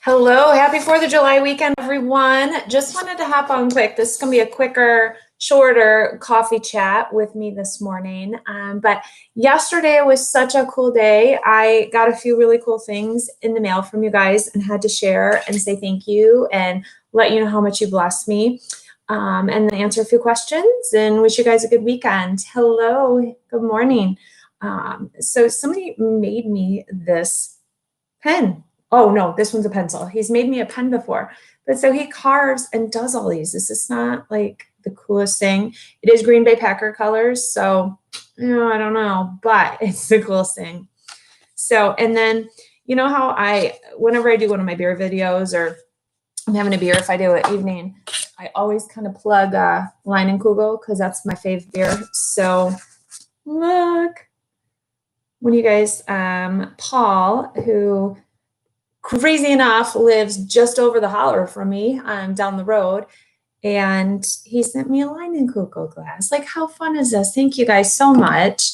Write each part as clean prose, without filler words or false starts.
Hello, happy 4th of July weekend, everyone. Just wanted to hop on quick. This is going to be a quicker, shorter coffee chat with me this morning. But yesterday was such a cool day. I got a few really cool things in the mail from you guys and had to share and say thank you and let you know how much you blessed me. And then answer a few questions and wish you guys a good weekend. Hello, good morning. So somebody made me this pen. Oh no, this one's a pencil. He's made me a pen before. But so he carves and does all these. This is not like the coolest thing. It is Green Bay Packer colors. So, I don't know, but it's the coolest thing. So, and then, you know how whenever I do one of my beer videos or I'm having a beer, if I do it evening, I always kind of plug Line and Kugel because that's my fave beer. So look, when you guys, Paul, who crazy enough lives just over the holler from me, down the road, and he sent me a Line and Kugel glass. Like, how fun is this? Thank you guys so much.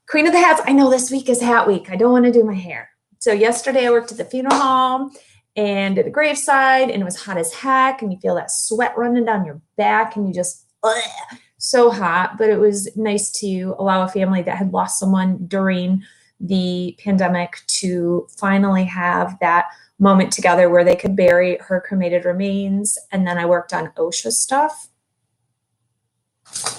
Queen of the Hats. I know this week is Hat Week. I don't want to do my hair. So yesterday I worked at the funeral home and at the graveside, and it was hot as heck, and you feel that sweat running down your back, and you just so hot. But it was nice to allow a family that had lost someone during the pandemic to finally have that moment together where they could bury her cremated remains. And then I worked on OSHA stuff.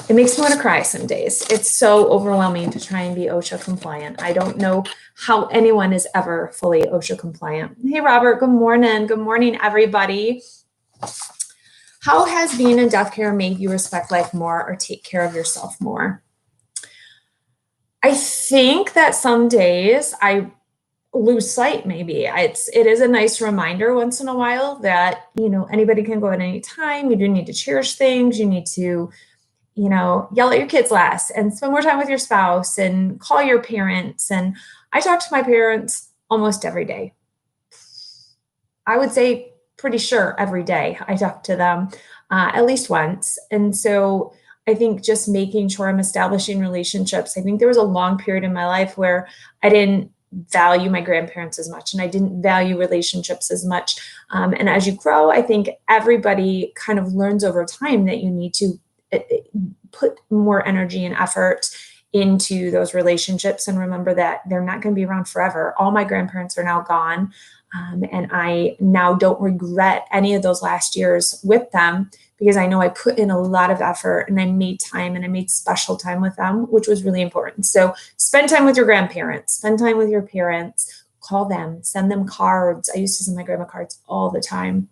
It makes me want to cry some days. It's so overwhelming to try and be OSHA compliant. I don't know how anyone is ever fully OSHA compliant. Hey, Robert, good morning. Good morning, everybody. How has being in death care made you respect life more or take care of yourself more? I think that some days I lose sight, maybe. It is a nice reminder once in a while that, anybody can go at any time. You do need to cherish things. You need to, yell at your kids less and spend more time with your spouse and call your parents. And I talk to my parents almost every day. I would say pretty sure every day I talk to them at least once. And so I think just making sure I'm establishing relationships. I think there was a long period in my life where I didn't value my grandparents as much and I didn't value relationships as much. And as you grow, I think everybody kind of learns over time that you need to put more energy and effort into those relationships and remember that they're not going to be around forever. All my grandparents are now gone. And I now don't regret any of those last years with them because I know I put in a lot of effort and I made time and I made special time with them, which was really important. So spend time with your grandparents, spend time with your parents, call them, send them cards. I used to send my grandma cards all the time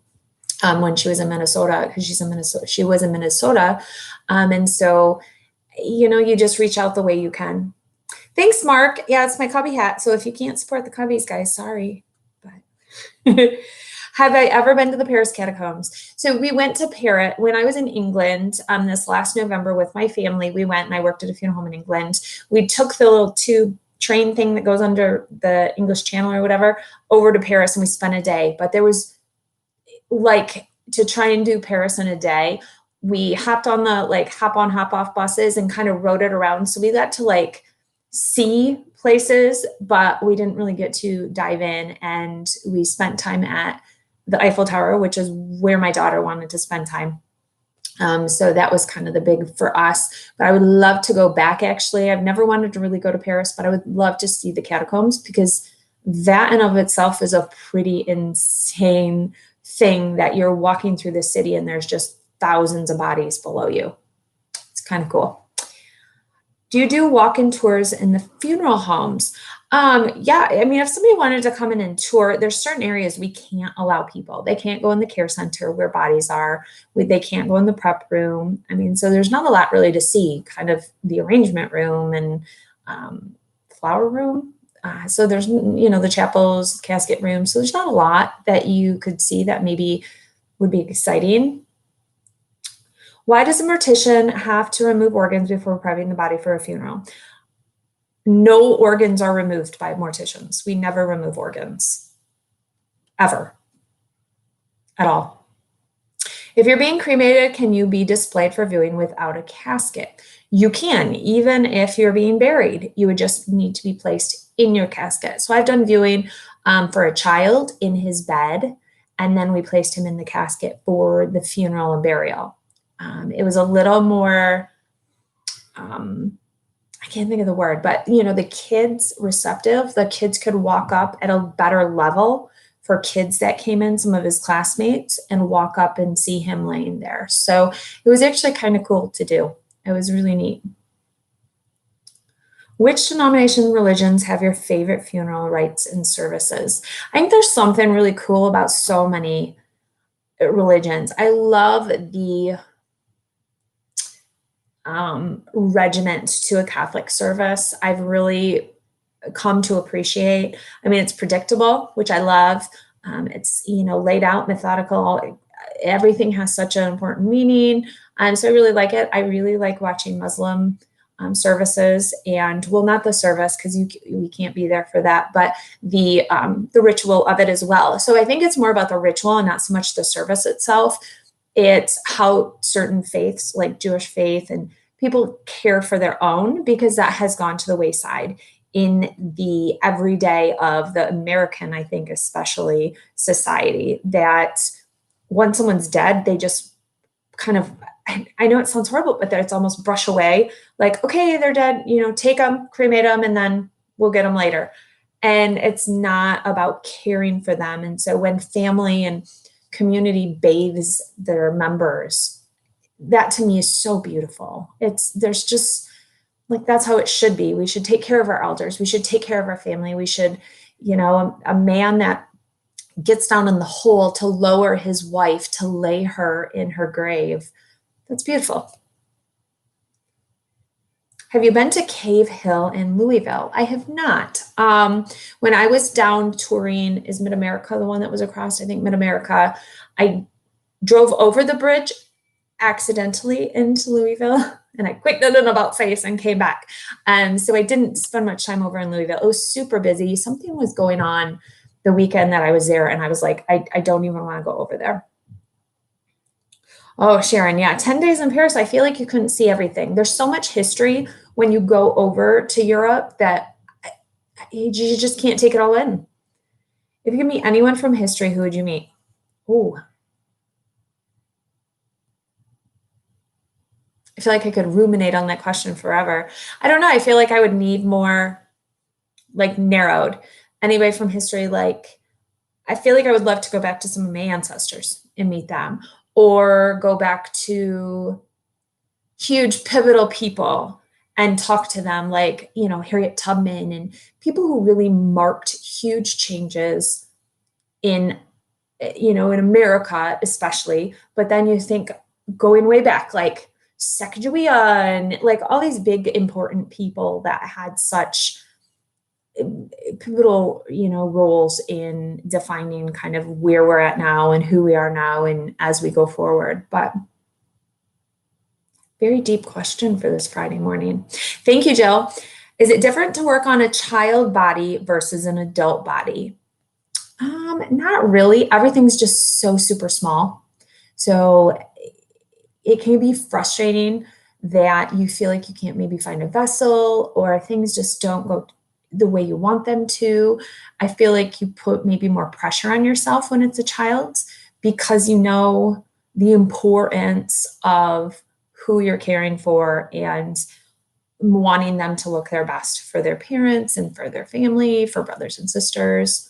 when she was in Minnesota because she was in Minnesota. And so, you just reach out the way you can. Thanks, Mark. Yeah, it's my Cubby hat. So if you can't support the Cubbies, guys, sorry. Have I ever been to the Paris Catacombs? So we went to Paris when I was in England this last November with my family. We went and I worked at a funeral home in England. We took the little tube train thing that goes under the English Channel or whatever over to Paris and we spent a day. But there was to try and do Paris in a day, we hopped on the hop on, hop off buses and kind of rode it around. So we got to see places, but we didn't really get to dive in. And we spent time at the Eiffel Tower, which is where my daughter wanted to spend time. So that was kind of the big for us. But I would love to go back, actually. I've never wanted to really go to Paris, but I would love to see the catacombs because that in of itself is a pretty insane thing that you're walking through the city and there's just thousands of bodies below you. It's kind of cool. Do you do walk-in tours in the funeral homes? Yeah, I mean, if somebody wanted to come in and tour, there's certain areas we can't allow people. They can't go in the care center where bodies are. They can't go in the prep room. I mean, so there's not a lot really to see, kind of the arrangement room and flower room. So there's, the chapels, casket room. So there's not a lot that you could see that maybe would be exciting. Why does a mortician have to remove organs before prepping the body for a funeral? No organs are removed by morticians. We never remove organs, ever, at all. If you're being cremated, can you be displayed for viewing without a casket? You can, even if you're being buried. You would just need to be placed in your casket. So I've done viewing for a child in his bed. And then we placed him in the casket for the funeral and burial. It was a little more, I can't think of the word, but the kids receptive, the kids could walk up at a better level for kids that came in, some of his classmates, and walk up and see him laying there. So it was actually kind of cool to do. It was really neat. Which denomination religions have your favorite funeral rites and services? I think there's something really cool about so many religions. I love the regiment to a Catholic service. I've really come to appreciate. I mean, it's predictable, which I love. It's, laid out, methodical. Everything has such an important meaning. So I really like it. I really like watching Muslim services, and not the service, because we can't be there for that, but the ritual of it as well. So I think it's more about the ritual and not so much the service itself. It's how certain faiths, like Jewish faith, and people care for their own, because that has gone to the wayside in the everyday of the American, I think, especially society, that once someone's dead, they just kind of, I know it sounds horrible, but that it's almost brush away. Like, okay, they're dead, take them, cremate them, and then we'll get them later. And it's not about caring for them. And so when family and community bathes their members, that to me is so beautiful. There's just like, that's how it should be. We should take care of our elders. We should take care of our family. We should, a man that gets down in the hole to lower his wife, to lay her in her grave. That's beautiful. Have you been to Cave Hill in Louisville? I have not. When I was down touring, is Mid-America the one that was across? I think Mid-America. I drove over the bridge accidentally into Louisville, and I quick did an about face and came back. So I didn't spend much time over in Louisville. It was super busy. Something was going on the weekend that I was there, and I was like, I don't even want to go over there. Oh, Sharon, yeah, 10 days in Paris, I feel like you couldn't see everything. There's so much history when you go over to Europe that you just can't take it all in. If you could meet anyone from history, who would you meet? Ooh. I feel like I could ruminate on that question forever. I don't know. I feel like I would need more narrowed. Anybody from history, I feel like I would love to go back to some of my ancestors and meet them, or go back to huge pivotal people and talk to them, Harriet Tubman, and people who really marked huge changes in America, especially. But then you think going way back, like Sacagawea, and all these big important people that had such pivotal, roles in defining kind of where we're at now and who we are now and as we go forward. But very deep question for this Friday morning. Thank you, Jill. Is it different to work on a child body versus an adult body? Not really. Everything's just so super small. So it can be frustrating that you feel like you can't maybe find a vessel, or things just don't go the way you want them to. I feel like you put maybe more pressure on yourself when it's a child's, because the importance of who you're caring for and wanting them to look their best for their parents and for their family, for brothers and sisters.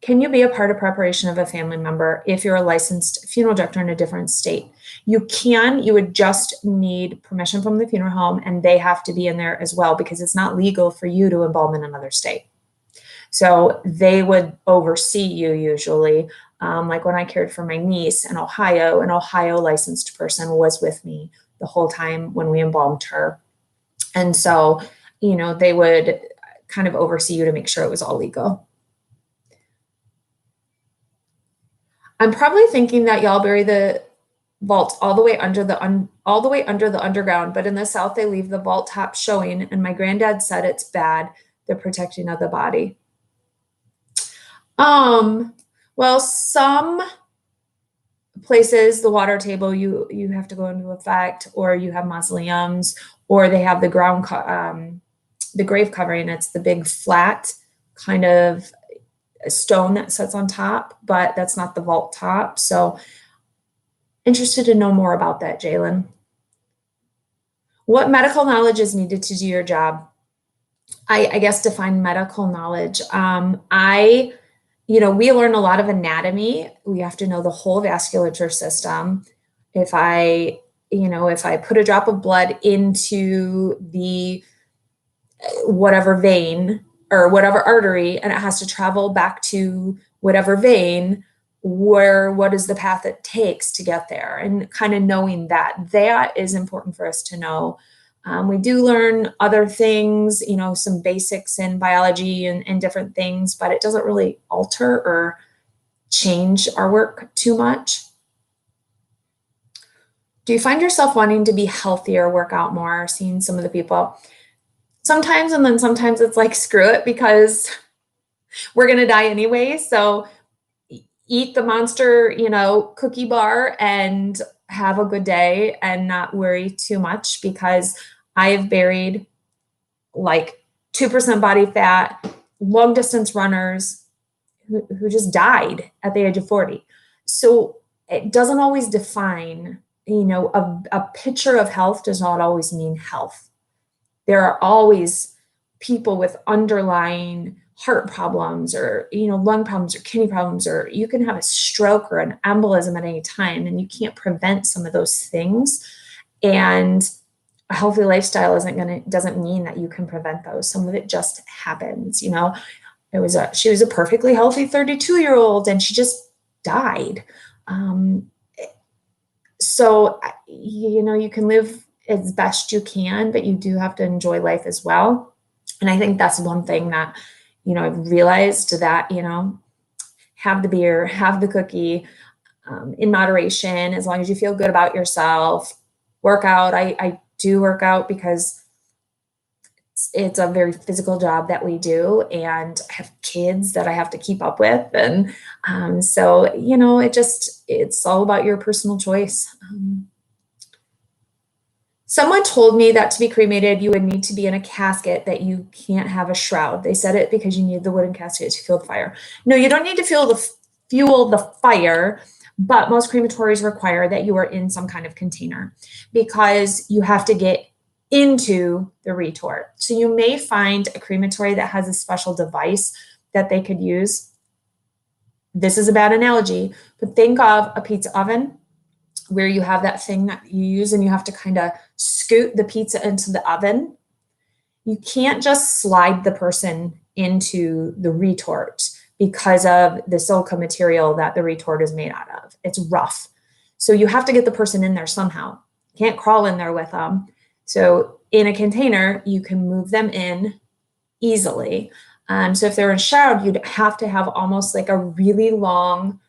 Can you be a part of preparation of a family member if you're a licensed funeral director in a different state? You can. You would just need permission from the funeral home, and they have to be in there as well, because it's not legal for you to embalm in another state. So they would oversee you usually. Like when I cared for my niece in Ohio, an Ohio licensed person was with me the whole time when we embalmed her. And so, they would kind of oversee you to make sure it was all legal. I'm probably thinking that y'all bury the vault all the way under the underground, but in the South they leave the vault top showing, and my granddad said it's bad, the protecting of the body. Well, some places, the water table, you have to go into effect, or you have mausoleums, or they have the grave covering. It's the big flat kind of stone that sits on top, but that's not the vault top. So interested to know more about that, Jalen. What medical knowledge is needed to do your job? I guess define medical knowledge. We learn a lot of anatomy. We have to know the whole vasculature system. If I put a drop of blood into the whatever vein or whatever artery, and it has to travel back to whatever vein, what is the path it takes to get there, and kind of knowing that is important for us to know. We do learn other things, some basics in biology and different things, but it doesn't really alter or change our work too much. Do you find yourself wanting to be healthier, work out more, seeing some of the people? Sometimes, and then sometimes it's like, screw it, because we're going to die anyway. So eat the monster, cookie bar and have a good day and not worry too much, because I've buried like 2% body fat, long distance runners who just died at the age of 40. So it doesn't always define, a picture of health does not always mean health. There are always people with underlying heart problems or, lung problems or kidney problems, or you can have a stroke or an embolism at any time, and you can't prevent some of those things. And a healthy lifestyle doesn't mean that you can prevent those. Some of it just happens. She was a perfectly healthy 32-year-old and she just died. So, you can live as best you can, but you do have to enjoy life as well. And I think that's one thing that, I've realized, that, have the beer, have the cookie, in moderation, as long as you feel good about yourself. Work out. I do work out because it's a very physical job that we do, and I have kids that I have to keep up with. And so, it's all about your personal choice. Someone told me that to be cremated, you would need to be in a casket, that you can't have a shroud. They said it because you need the wooden casket to fuel the fire. No, you don't need to fuel the fire, but most crematories require that you are in some kind of container, because you have to get into the retort. So you may find a crematory that has a special device that they could use. This is a bad analogy, but think of a pizza oven where you have that thing that you use and you have to kind of scoot the pizza into the oven. You can't just slide the person into the retort because of the silica material that the retort is made out of. It's rough. So you have to get the person in there somehow. You can't crawl in there with them. So in a container, you can move them in easily. So if they're in shroud, you'd have to have almost like a really long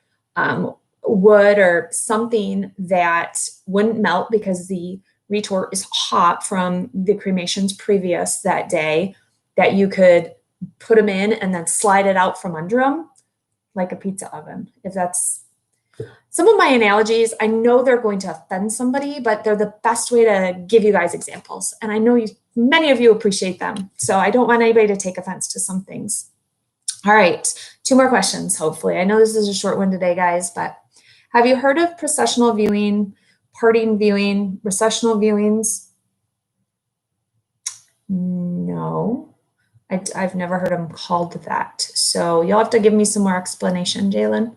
wood or something that wouldn't melt, because the retort is hot from the cremations previous that day, that you could put them in and then slide it out from under them like a pizza oven. If that's some of my analogies, I know they're going to offend somebody, but they're the best way to give you guys examples. And I know many of you appreciate them. So I don't want anybody to take offense to some things. All right, 2 more questions, hopefully. I know this is a short one today, guys, but have you heard of processional viewing, parting viewing, recessional viewings? No, I've never heard them called that. So you'll have to give me some more explanation, Jalen.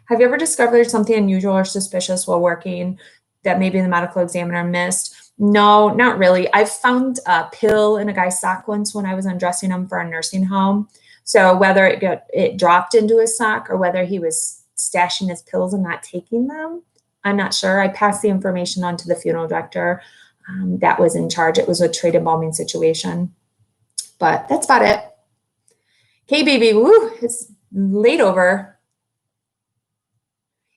Have you ever discovered something unusual or suspicious while working that maybe the medical examiner missed? No, not really. I found a pill in a guy's sock once when I was undressing him for a nursing home. So whether it dropped into his sock or whether he was stashing his pills and not taking them, I'm not sure. I passed the information on to the funeral director that was in charge. It was a trade embalming situation, but that's about it. Okay, baby, woo, it's late over.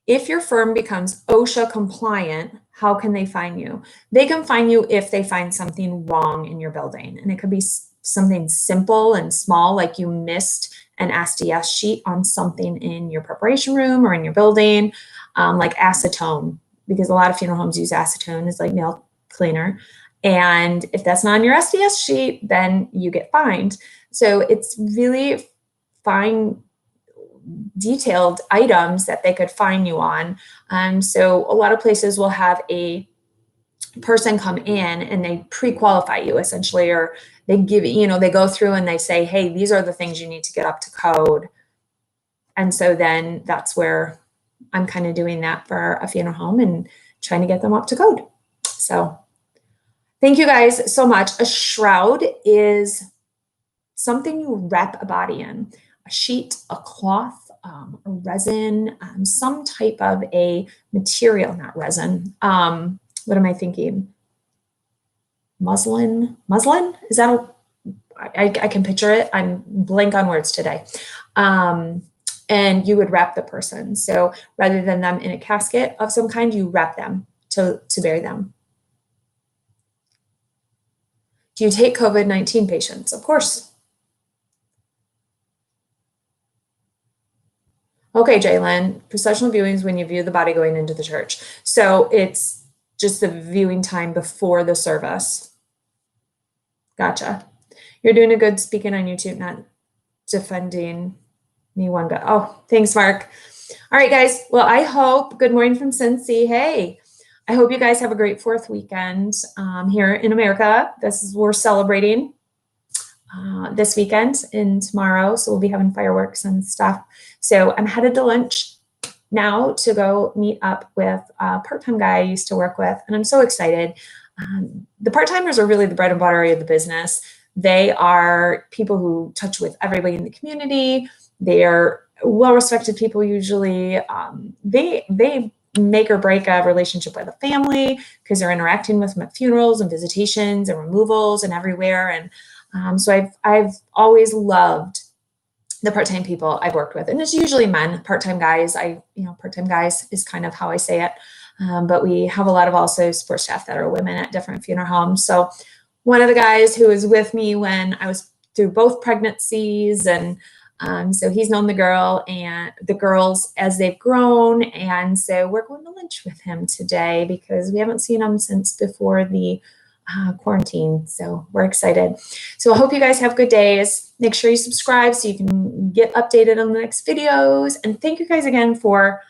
If your firm becomes OSHA compliant, how can they fine you? They can fine you if they find something wrong in your building. And it could be something simple and small, like you missed an SDS sheet on something in your preparation room or in your building, like acetone, because a lot of funeral homes use acetone as like nail cleaner. And if that's not on your SDS sheet, then you get fined. So it's really fine, detailed items that they could fine you on. So a lot of places will have a person come in and they pre-qualify you essentially, or they give, they go through and they say, hey, these are the things you need to get up to code. And so then that's where I'm kind of doing that for a funeral home and trying to get them up to code. So thank you guys so much. A shroud is something you wrap a body in, a sheet, a cloth, a resin, some type of a material, not resin. What am I thinking? Muslin? Is that I can picture it. I'm blank on words today. And you would wrap the person. So rather than them in a casket of some kind, you wrap them to bury them. Do you take COVID-19 patients? Of course. Okay, Jalen, processional viewings when you view the body going into the church. So it's just the viewing time before the service. Gotcha. You're doing a good speaking on YouTube, not defending me one bit. Oh, thanks, Mark. All right, guys. Well, I hope, good morning from Cincy. Hey, I hope you guys have a great 4th weekend here in America. We're celebrating this weekend and tomorrow. So we'll be having fireworks and stuff. So I'm headed to lunch now to go meet up with a part-time guy I used to work with. And I'm so excited. The part-timers are really the bread and butter of the business. They are people who touch with everybody in the community. They are well-respected people usually. They make or break a relationship with a family because they're interacting with them at funerals and visitations and removals and everywhere. And so I've always loved the part-time people I've worked with. And it's usually men, part-time guys. Part-time guys is kind of how I say it. But we have a lot of also support staff that are women at different funeral homes. So one of the guys who was with me when I was through both pregnancies, and so he's known the girl and the girls as they've grown. And so we're going to lunch with him today because we haven't seen him since before the quarantine. So we're excited. So I hope you guys have good days. Make sure you subscribe so you can get updated on the next videos. And thank you guys again for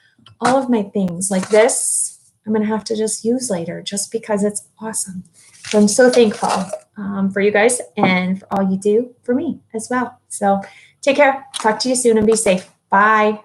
all of my things like this. I'm going to have to just use later just because it's awesome. So I'm so thankful for you guys and for all you do for me as well. So take care. Talk to you soon and be safe. Bye.